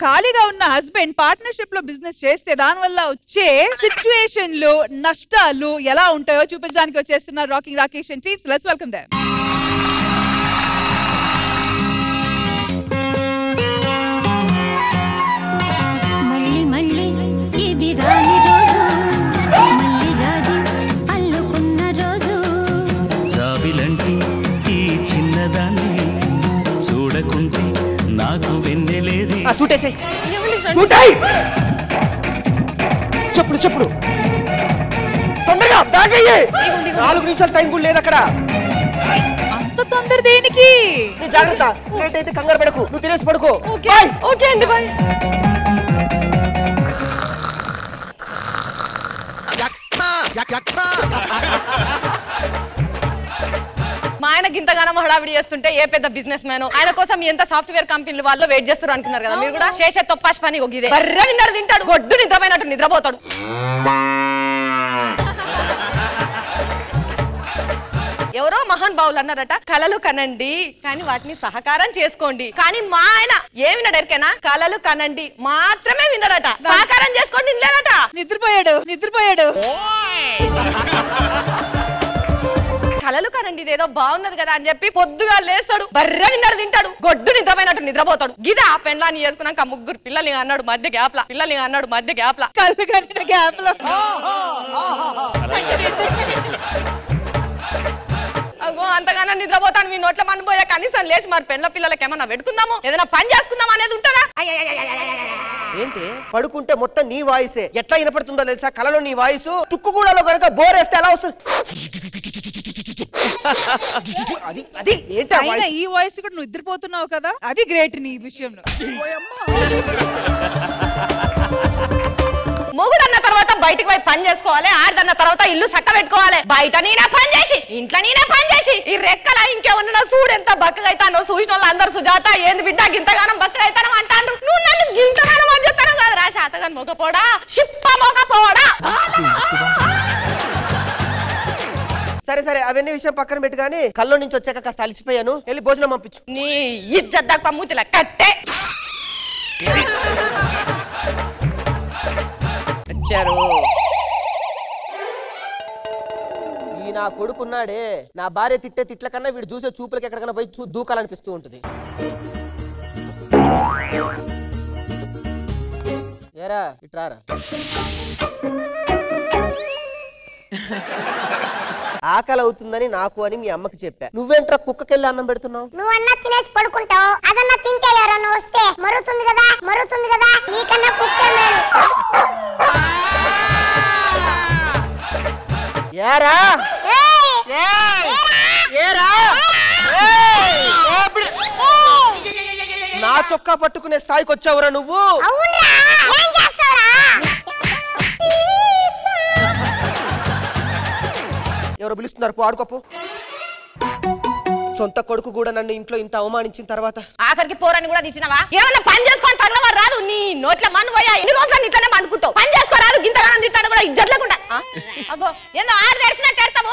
ఖాళీగా ఉన్న husband partnership లో బిజినెస్ చేస్తే దాని వల్ల వచ్చే సిచ్యువేషన్లు నష్టాలు ఎలా ఉంటాయో చూపించడానికి వచ్చేస్తున్నారు rocking Rakesh and teams. Let's welcome them. చెప్పుడు చెప్పుడు తొందరగా 4 నిమిషాలు టైం కూడా లేదు అక్కడ. అంత తొందర దేనికి? జాగ్రత్త, లేట్ అయితే కంగారు పడకు, నువ్వు తినేసి పడుకో. ఓకే అండి, బాయ్. మా ఆయనకి ఇంతగానో హడావిడి చేస్తుంటే ఏ పెద్ద బిజినెస్ మ్యాన్ ఆయన కోసం ఎంత సాఫ్ట్వేర్ కంపెనీలు వాళ్ళు వెయిట్ చేస్తారు అనుకున్నారు కదా మీరు కూడా. చేసే తొప్పాష్ పని ఒక ఇదే. బర్రె విన్నర్ తింటాడు, గొడ్డు నిద్రపోయినట్టు నిద్రపోతాడు. ఎవరో మహాన్ బావులు అన్నారట, కలలు కనండి కానీ వాటిని సహకారం చేసుకోండి. కానీ మా ఆయన ఏ విన్నాడు ఎరికేనా? కలలు కనండి మాత్రమే విన్నాడట, సహకారం చేసుకోండి వినలేదట. నిద్రపోయాడు. కలలు కనండి ఇదేదో బాగున్నది కదా అని చెప్పి పొద్దుగా లేస్తాడు, బర్రె విన్నర్ తింటాడు, గొడ్డు నిద్రపోయినట్టు నిద్రపోతాడు. గిదా పెండ్లాన్ని చేసుకున్నాక 3 పిల్లల్ని అన్నాడు మధ్య గ్యాప్లా కళ్ళు కనిన గ్యాప్లో అగో అంతగానో నిద్రపోతాను. మీ నోట్ల మన పోయా కనీసం లేచి మరి పెండ్ల పిల్లలకి ఏమన్నా పెట్టుకుందాము, ఏదైనా పని చేసుకుందాం అనేది ఉంటుందా? ఏంటి పడుకుంటే మొత్తం నీ వాయిసే ఎట్లా వినపడుతుందో తెలుసా? కలలో నీ వాయిస్ తుక్కుగూడలో కనుక బోరేస్తే ఎలా వస్తుంది? అది ఏంటి ఈ వాయిస్ కూడా నువ్వు నిద్రపోతున్నావు కదా, అది గ్రేట్ నీ విషయంలో. మొగుడన్న తర్వాత బయటకు పోయి పని చేసుకోవాలి, ఆడదన్న తర్వాత ఇల్లు చక్క పెట్టుకోవాలి. బయట నేనే పని చేసి ఇంట్లో నేనే పని చేసి ఈ రెక్కల ఇంకేమన్నా చూడు ఎంత బక్కగా అవుతానో. చూసిన వాళ్ళు అందరు సుజాత ఏంది బిడ్డ గింతగానం బక్కగా అవుతాను అంటాను. నువ్వు నన్ను గింతగానం అని చెప్తాను కదా రా శాతగాని మొగపోడా షిప్ప మొగపోడా. సరే అవన్నీ విషయం పక్కన పెట్టి కానీ కల్లో నుంచి వచ్చాక కాస్త అలిసిపోయాను, వెళ్ళి భోజనం పంపించు. నీ ఇజ్జత్ దాకా మూతిలా కట్టే ఈ నా కొడుకున్నాడే, నా భార్య తిట్టే తిట్ల కన్నా వీడు చూసే చూపులకి ఎక్కడికైనా పోయి దూకాలనిపిస్తూ ఉంటుంది. ఏరా ఇట్రారా. ఆకలి అవుతుందని నాకు అని మీ అమ్మకి చెప్పా, నువ్వేంట్రా కుక్కకెళ్ళి అన్నం పెడుతున్నావు? నువ్వు అన్న తినేసి పడుకుంటావు, అదన్నా తింటే ఎవరన్నా వస్తే మరుగుతుంది కదా నీకన్నా కుక్కే మేలు. ఏరా నా చొక్కా పట్టుకునే స్థాయికి వచ్చావురా నువ్వు? ఎవరో పిలుస్తున్నారు, పో ఆడుకోపు. సొంత కొడుకు కూడా నన్ను ఇంట్లో ఇంత అవమానించిన తర్వాత ఆఖరికి పోరని కూడా తెచ్చినవా? ఏమన్నా పని చేసుకొని తగలవారు రాదు. నీ నోట్ల మన్ను పోయా ఎన్ని రోజులు ఇట్లనే అనుకుంటావు. పని చేసుకోరాదు, గింతగానం తిట్టాడు కూడా ఇజ్జత్ లేకుండా. అగో ఏందో ఆరు తెరిచినట్టు ఎడతావు.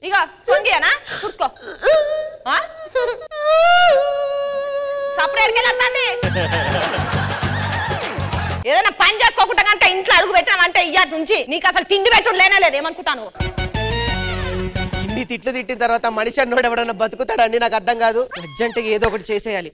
ఇక పొంగియనా చూసుకో. సప్పుడు ఎడికెళ్ళి ఏదైనా పని చేసుకోకుండా కనుక ఇంట్లో అడుగు పెట్టామంటే ఇయ్యాటి నుంచి నీకు అసలు తిండి పెట్టుడు లేనేలేదు. ఏమనుకుంటాను? ఇన్ని తిట్లు తిట్టిన తర్వాత మనిషి అన్నోడు ఎవడన్నా బతుకుతాడండి? నాకు అర్థం కాదు. అర్జెంటుగా ఏదో ఒకటి చేసేయాలి.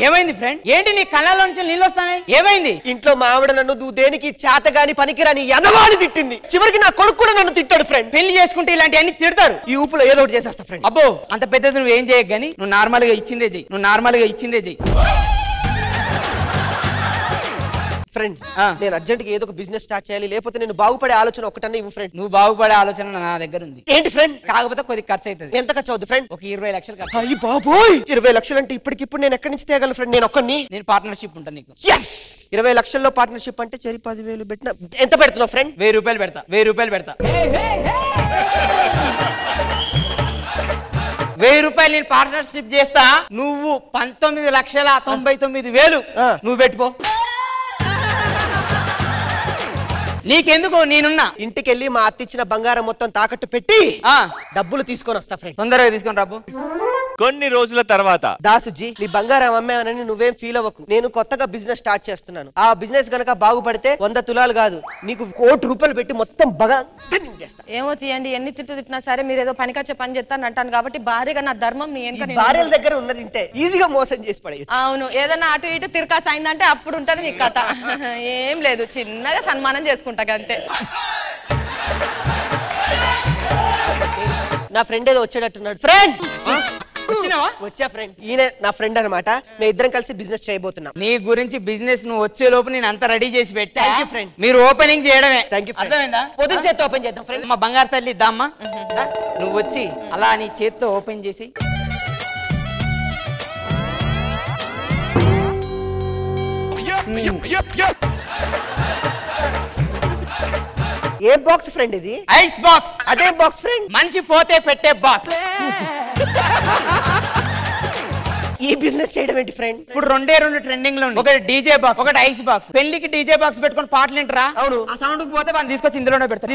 ఏమైంది ఫ్రెండ్? ఏంటి నీ కళ్ళలో నుంచి నీళ్ళు వస్తాయి? ఏమైంది? ఇంట్లో మా ఆవిడ నన్ను నువ్వు దేనికి చేతగాని పనికిరాని ఎదవాని తిట్టింది. చివరికి నా కొడుకు కూడా నన్ను తిట్టాడు ఫ్రెండ్. పెళ్లి చేసుకుంటే ఇలాంటివన్నీ తిడతారు. ఈ ఊపులో ఏదో ఒకటి చేసేస్తా ఫ్రెండ్. అబ్బో అంత పెద్దది నువ్వు ఏం చేయకు గానీ నువ్వు నార్మల్ గా ఇచ్చిందే చెయ్యి. ఫ్రెండ్ నేను అర్జెంట్ గా ఏదో ఒక బిజినెస్ స్టార్ట్ చేయాలి, లేకపోతే నేను బాగుపడే ఆలోచన ఒకటన్నా ఇవ్వు ఫ్రెండ్. నువ్వు బాగుపడే ఆలోచన నా దగ్గర ఉంది. ఏంటి ఫ్రెండ్? కాకపోతే కొద్ది ఖర్చు అవుతుంది. ఎంత ఖర్చు అవుతుంది ఫ్రెండ్? ఒక 20 లక్షలు ఖర్చు. అయ్యి బాబోయ్, 20 లక్షలు అంటే ఇప్పటికిప్పుడు నేను ఎక్కడి నుంచి తేగలను ఫ్రెండ్? నేను ఒక్కడిని. నేను పార్ట్నర్షిప్ ఉంటాను నీకు. 20 లక్షల్లో పార్ట్నర్షిప్ అంటే చెరి 10,000 పెట్టిన ఎంత పెడుతున్నావు ఫ్రెండ్? 1000 రూపాయలు పెడతా, 1000 రూపాయలు పెడతా. 1000 రూపాయలు నేను పార్ట్నర్షిప్ చేస్తా, నువ్వు 19,99,000 నువ్వు పెట్టుకో. నీకెందుకు, నేనున్నా. ఇంటికి వెళ్ళి మా అత్త ఇచ్చిన బంగారం మొత్తం తాకట్టు పెట్టి డబ్బులు తీసుకొని వస్తా ఫ్రెండ్. తొందరగా తీసుకొని రాబు. కొన్ని రోజుల తర్వాత దాసుజీ నీ బంగారం అమ్మావనని నువ్వేం ఫీల్ అవ్వకు. నేను కొత్తగా బిజినెస్ స్టార్ట్ చేస్తున్నాను. ఆ బిజినెస్ గనక బాగుపడితే 100 తులాలు కాదు నీకు 1 కోటి రూపాయలు పెట్టి మొత్తం ఏమో తీయండి. ఎన్ని తిట్టు తిట్టినా సరే మీరు ఏదో పనికొచ్చే పని చేస్తాను అంటాను కాబట్టి భార్యగా నా ధర్మం నీ వెనక భార్యల దగ్గర ఉన్నది ఇంతే, ఈజీగా మోసం చేసి పడేయచ్చు. అవును, ఏదన్నా అటు ఇటు తిరకాస అయిందంటే అప్పుడు ఉంటది నీ కథ. ఏం లేదు, చిన్నగా సన్మానం చేసుకుంటా అంతే. నా ఫ్రెండ్ ఏదో వచ్చేటట్టున్నాడు. ఫ్రెండ్ వచ్చా ఫ్రెండ్, ఈయన నా ఫ్రెండ్ అనమాట. మేము ఇద్దరం కలిసి బిజినెస్ చేయబోతున్నాం. నీ గురించి బిజినెస్ నువ్వు వచ్చే లోపు నేను అంత రెడీ చేసి పెట్టా ఫ్రెండ్. మీరు ఓపెనింగ్ చేయడమే. అర్థమైందా? పొద్దున చేత్తో ఓపెన్ చేద్దాం ఫ్రెండ్. మా బంగారు తల్లి ఇద్దామా, నువ్వు వచ్చి అలా నీ చేత్తో ఓపెన్ చేసి. ఏ బాక్స్ ఫ్రెండ్ ఇది? Ice box. అదే బాక్స్ ఫ్రెండ్, మనిషి పోతే పెట్టే బాక్స్. ఈ బిజినెస్ చేయడం ఏంటి ఫ్రెండ్? ఇప్పుడు 2 ట్రెండింగ్ లో ఉంది. ఒకటి డీజే బాక్స్, ఒకటి ఐస్ బాక్స్. పెళ్లికి డీజే బాక్స్ పెట్టుకొని పాటలు వింటరా? అవును. ఆ సౌండ్ కి పోతే వాళ్ళు తీసుకొచ్చి ఇందులోనే పెడతారు.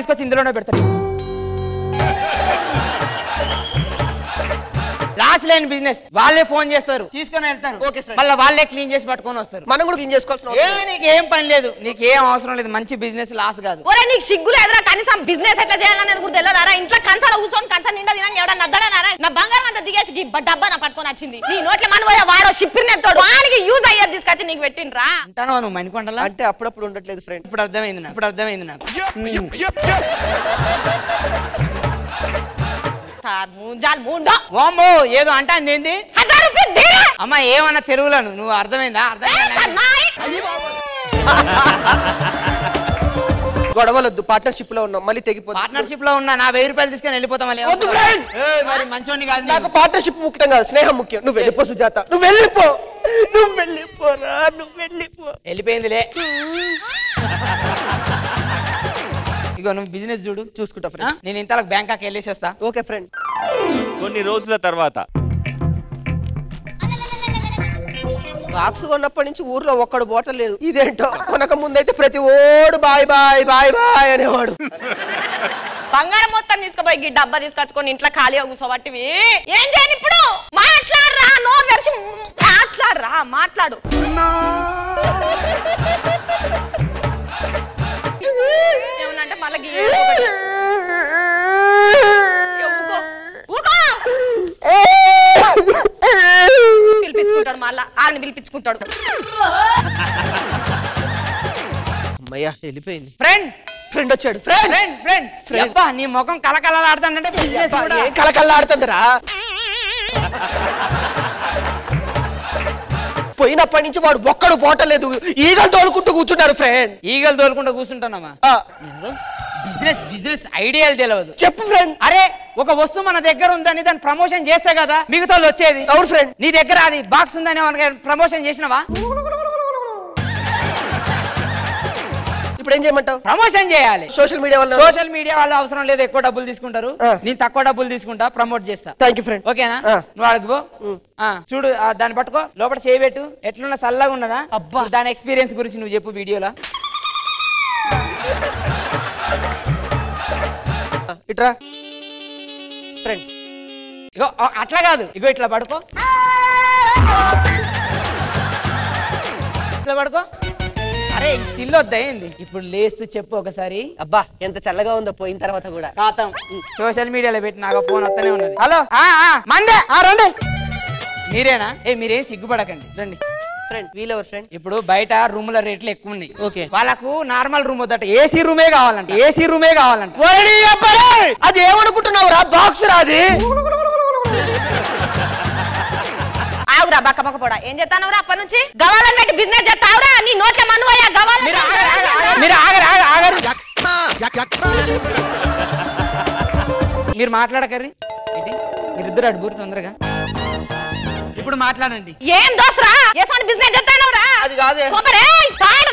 Last line business. వాళ్ళే ఫోన్ చేస్తారు, తీసుకొని వెళ్తారు, మళ్ళీ వాళ్ళే క్లీన్ చేసి పట్టుకొని వస్తారు. మనం కూడా క్లీన్ చేసుకోవాల్సిన నీకేం పని లేదు, నీకేం అవసరం లేదు. మంచి బిజినెస్ లాస్ కాదు. నీకు సిగ్గులు ఎదురా? కనీసం బిజినెస్ ఎట్లా చేయాలనేది కూడా తెలియదారా? ఇంట్లో కంచాల కూర్చొని కంచం నిండా తినని ఎవడన్నా నద్దడారా? నా బంగారం అంతా దిగేసి డబ్బా నా పట్టుకొని వచ్చింది. నీ నోట్ల మనవయ్య వాడో షిప్పిరినెత్తాడు, వానికి యూజ్ అయ్యేది తీసుకొచ్చి నీకు పెట్టిండ్రా అంటాను. నువ్వు మణికొండలా అంటే అప్పుడప్పుడు ఉండట్లేదు ఫ్రెండ్. ఇప్పుడు అర్థమైంది నాకు. ఓమో ఏదో అంటే ఏంది అమ్మా, ఏమన్నా తెరువులను నువ్వు అర్థమైందా? గొడవలొద్దు, పార్ట్నర్షిప్ లో ఉన్నాం, మళ్ళీ తెగిపోతుంది. పార్ట్నర్షిప్ లో ఉన్నా నా 1000 రూపాయలు తీసుకొని వెళ్ళిపోతాం. మరి మంచోని కాదు. నాకు పార్ట్నర్షిప్ ముఖ్యం కాదు, స్నేహం ముఖ్యం. నువ్వు వెళ్ళిపో సుజాత, నువ్వు వెళ్ళిపోరా. వెళ్ళిపోయిందిలే. ఇగో నువ్వు బిజినెస్ చూసుకుంటా ఫ్రెండ్. నేను ఇంతలో బ్యాంకాక్ వెళ్ళేసి వస్తా. Okay friend. కొన్ని రోజుల తర్వాత బాక్స్ కొన్నప్పటి నుంచి ఊర్లో ఒక్కడు బోటల్ లేదు. ఇదేంటో కొనక ముందైతే ప్రతి ఓడు బాయ్ బాయ్ బాయ్ బాయ్ అనేవాడు. బంగారం మొత్తం తీసుకుపోయి డబ్బా తీసుకొచ్చుకొని ఇంట్లో ఖాళీగా కూర్చోబట్టివి. ఏం చేయను ఇప్పుడు? మాట్లాడరా, నోరు తెరిచి మాట్లాడు. ఏమన్నంటే మళ్ళీ పిలిపించుకుంటాడు, మళ్ళా ఆడిని పిలిపించుకుంటాడు. అమ్మయ్యా వెళ్ళిపోయింది. ఫ్రెండ్ వచ్చాడు. ఫ్రెండ్ నీ ముఖం కలకలలాడుతుందంటే కలకల్లాడుతుందిరా. పోయినప్పటి నుంచి వాడు ఒక్కడు పోటలేదు, ఈగలు తోలుకుంటూ కూర్చున్నారు ఫ్రెండ్. ఈగలు తోలుకుంటూ కూర్చుంటానమ్మా. బిజినెస్ ఐడియాలు తెలియదు. చెప్పు ఫ్రెండ్. అరే ఒక వస్తువు మన దగ్గర ఉందని దాన్ని ప్రమోషన్ చేస్తే కదా మిగతా వచ్చేది. అవును ఫ్రెండ్. నీ దగ్గర అది బాక్స్ ఉందని ప్రమోషన్ చేసినవా? ఇప్పుడు ఏం చేయమంటావు? ప్రమోషన్ చేయాలి. సోషల్ మీడియా వాళ్ళు అవసరం లేదు, ఎక్కువ డబ్బులు తీసుకుంటారు. నేను తక్కువ డబ్బులు తీసుకుంటా, ప్రమోట్ చేస్తా. Thank you friend. ఓకేనా? నువ్వు అడుగుపో. చూడు దాన్ని పట్టుకో, లోపల చేయబెట్టు. ఎట్లున్నా చల్లగా ఉన్నదా? అబ్బా, దాని ఎక్స్పీరియన్స్ గురించి నువ్వు చెప్పు వీడియోలో. ఇట్రా ఫ్రెండ్. ఇగో అట్లా కాదు, ఇగో ఇట్లా పడుకో, ఇట్లా పడుకో. అరే స్టిల్ వద్దా ఏంది? ఇప్పుడు లేస్తూ చెప్పు ఒకసారి. అబ్బా ఎంత చల్లగా ఉందో పోయిన తర్వాత కూడా. కాతం సోషల్ మీడియాలో పెట్టి నాకు ఫోన్ వస్తూనే ఉన్నది. హలో మండే రండి. మీరేనా? మీరేం సిగ్గుపడకండి, రండి. ఫ్రెండ్ వీలెవర్ ఫ్రెండ్? ఇప్పుడు బయట రూముల రేట్లు ఎక్కువ ఉన్నాయి. ఓకే. వాళ్ళకు నార్మల్ రూమ్ వద్దట, ఏసీ రూమే కావాలంట. అది ఏమనుకుంటున్నావురా? బాక్స్ రాది. ఆవురా బక్క బక్క పోడా, ఏం చేస్తానవురా అప్పటి నుంచి? గవాలని పెట్టి బిజినెస్ చేస్తావురా? నీ నోట్ల మనువయ్యా గవాలని. మీరు మాట్లాడకర్రీ, మీరిద్దరు అడుగురు తొందరగా. ఇప్పుడు మాట్లాడండి. ఏం దోసరా? ఏసోని బిజినెస్ చేస్తానవురా? అది కాదే. కోపరే పాడు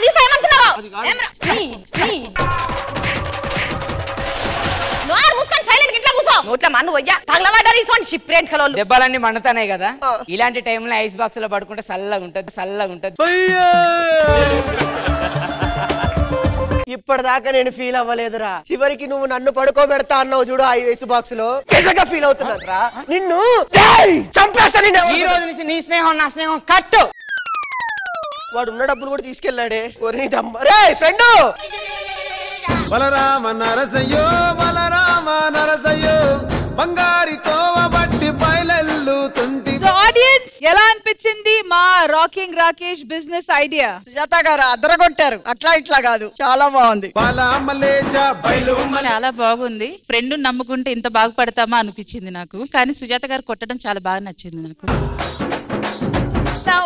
కన్ను పోయ్యా తగలబడ్డారు ఇటువంటి షిప్ రేట్ కలో దెబ్బలన్నీ మండుతానే కదా ఇలాంటి టైంలో ఐస్ బాక్స్ లో పడుకుంటే చల్లగా ఉంటది ఇప్పటిదాకా నేను ఫీల్ అవ్వలేదురా చివరికి నువ్వు నన్ను పడుకోబెడతా అన్నావు చూడు ఆ ఐస్ బాక్స్ లో ఫీల్ అవుతున్నా నిన్ను చంపేస్తా ఈ రోజు నుంచి నీ స్నేహం నా స్నేహం కట్టు వాడు ఉన్న డబ్బులు కూడా తీసుకెళ్ళాడే ఫ్రెండ్ బలరామ నరసయ్యో బంగారితో బట్టి బయలెల్లుతుంటి ఆడియన్స్ ఎలా అనిపించింది మా rocking Rakesh business idea? Sujatha గారు అదరగొట్టారు, అట్లా ఇట్లా కాదు, చాలా బాగుంది. చాలా బాగుంది. ఫ్రెండ్ నమ్ముకుంటే ఇంత బాగుపడతామా అనిపించింది నాకు, కానీ సుజాత గారు కొట్టడం చాలా బాగా నచ్చింది నాకు.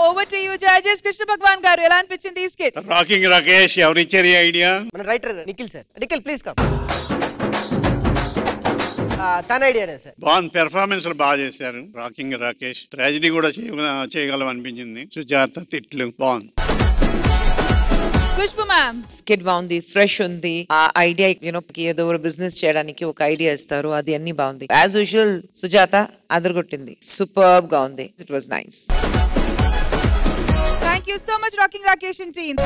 Over to you judges. Krishna Bhagavan గారు ఎలా అనిపించింది ఈ స్కిట్? రాకింగ్ రాకేష్ ఎవరిచ్చారు ఈ ఐడియా? మన writer Nikhil sir. Nikhil please come. తన ఐడియానే సార్. బాగుంది, పెర్ఫార్మెన్స్ బాగా చేశారు రాకింగ్ రాకేష్. ట్రాజడీ కూడా చేయగలం అనిపించింది. సుజాత తిట్లు బాగుంది. పుష్ప మ్యామ్ స్కిట్ బాగుంది, ఫ్రెష్ ఉంది. ఆ ఐడియా ఏదో బిజినెస్ చేయడానికి ఒక ఐడియా ఇస్తారు, అది అన్ని బాగుంది. యాజ్ యూజువల్ సుజాత అదరగొట్టింది, సూపర్బ్ గా ఉంది. It was nice. Thank you so much rocking Rakesh team.